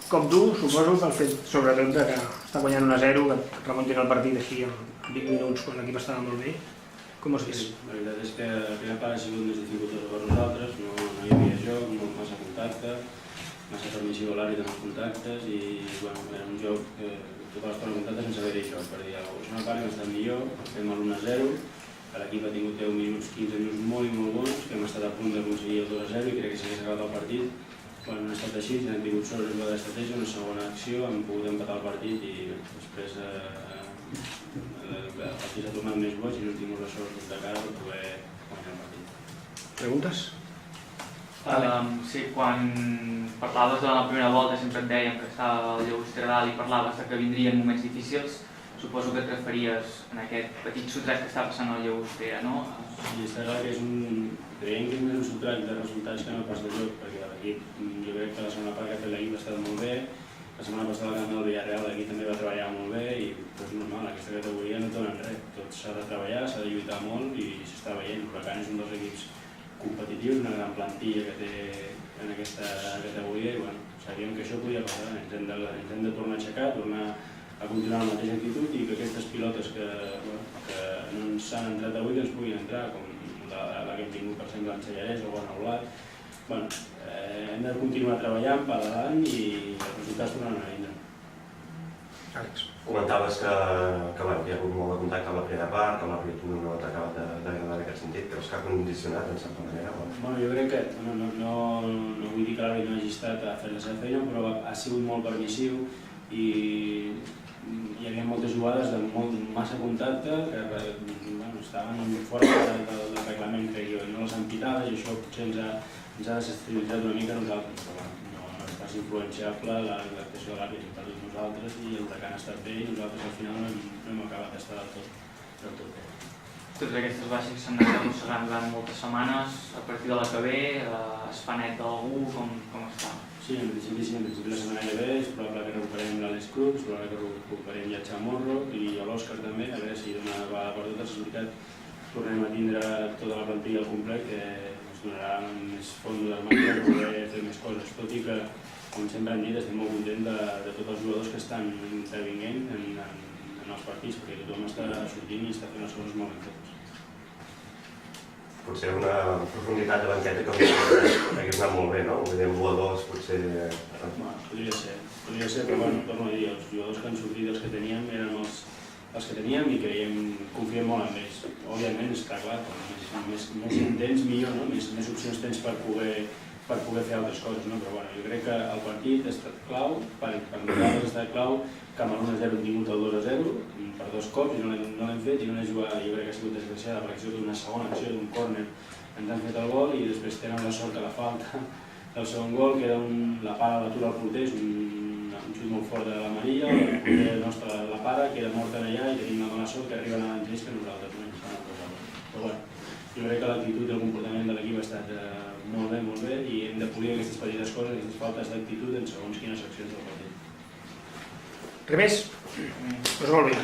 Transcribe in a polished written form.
Com tu, suposo que el fet, sobretot, que està guanyant 1-0, que remuntin el partit així en 20 minuts quan l'equip estava molt bé, com has vist? La veritat és que la primera part ha sigut més dificultosa per nosaltres, no hi havia joc, massa contacte, massa permissiu a l'àrbit en els contactes i era un joc que totes les coses contactes sense haver-hi joc. Per dir, a la segona part hem estat millor, estem al 1-0, l'equip ha tingut 10 minuts, 15 minuts molt bons, que hem estat a punt d'aconseguir el 2-0 i crec que s'hagués acabat el partit. Quan no ha estat així, hem tingut sort en l'estratègia, una segona acció, hem pogut empatar el partit i després el partit s'ha tornat més boig i no hem tingut la sort de cara per poder guanyar el partit. Preguntes? Sí, quan parlaves de la primera volta sempre et dèiem que estava el Llagostera a dalt i parlaves que vindrien moments difícils. Suposo que et referies en aquest petit sotrac que està passant al Llagostera, no? I està clar que creiem que és més un sotrac de resultats que no pas de joc, perquè l'equip, jo crec que la segona part que ha fet l'equip ha estat molt bé, la setmana passada al camp del Villarreal l'equip també va treballar molt bé i és normal, aquesta categoria no donen res, tot s'ha de treballar, s'ha de lluitar molt i s'està veient. Huracán és un dels equips competitius, una gran plantilla que té en aquesta categoria i sabíem que això podia passar, ens hem de tornar a aixecar, tornar a continuar amb la mateixa actitud i que aquestes pilotes que no ens han entrat avui que ens puguin entrar, com la que hem tingut per exemple en Cellarès o en Aulat. Hem de continuar treballant per davant i els resultats tornaran a vindre. Àlex. Comentaves que hi ha hagut molt de contacte a la primera part, que l'àrbit no t'ha acabat d'agradar en aquest sentit. Creus que ha condicionat en certa manera? Jo crec que no vull dir que l'àrbit no hagi estat a fer la seva feina, però ha sigut molt permissiu i hi havia moltes jugades de massa contacte que estaven fora del reglament, crec jo, i no les han pitat i això potser ens ha desestabilitzat una mica a nosaltres, però no és pas influenciable l'actuació de l'àrbit, hem perdut nosaltres i el Huracán ha estat bé i nosaltres al final no hem acabat d'estar del tot bé. Totes aquestes baixes que s'han anat arrossegant durant moltes setmanes, a partir de la que ve es fa net d'algú, com està? Sí, en principi la setmana que ve és probable que recuperem l'Àlex Cruz, és probable que recuperem ja Chamorro i l'Òscar també, a veure si d'una vegada per totes, és veritat, tornem a tindre tota la plantilla al complet que ens donarà més fons d'armament per poder fer més coses, tot i que, com sempre hem dit, estem molt contents de tots els jugadors que estan intervinguent en els partits, perquè tothom està sortint i està fent les coses molt ben fetes. Potser una profunditat de banqueta que hagués anat molt bé, no? Vull dir, amb 1-2 potser... Podria ser, però bueno, torno a dir, els jugadors que han sortit dels que teníem eren els que teníem i confiem molt en ells. Òbviament, està clar, més intents millor, no? Més opcions tens per poder fer altres coses, no? Però bueno, jo crec que el partit ha estat clau, per nosaltres ha estat clau, que amb el 1-0 hem tingut el 2-0 per 2 cops i no l'hem fet i una jugada jo crec que ha sigut desgraciada perquè ha sigut una segona acció d'un córner ens han fet el gol i després tenen la sort que la falta del segon gol queda la para l'atura al porter, és un xut molt fort de la Maria, el porter nostre la para, queda mort allà i tenim una bona sort que arriben abans ells que nosaltres. Però bueno, jo crec que l'actitud i el comportament de l'equip ha estat molt bé i hem de polir aquestes petites coses, aquestes faltes d'actitud en segons quines accions del partit. Res més? Pues molt bé.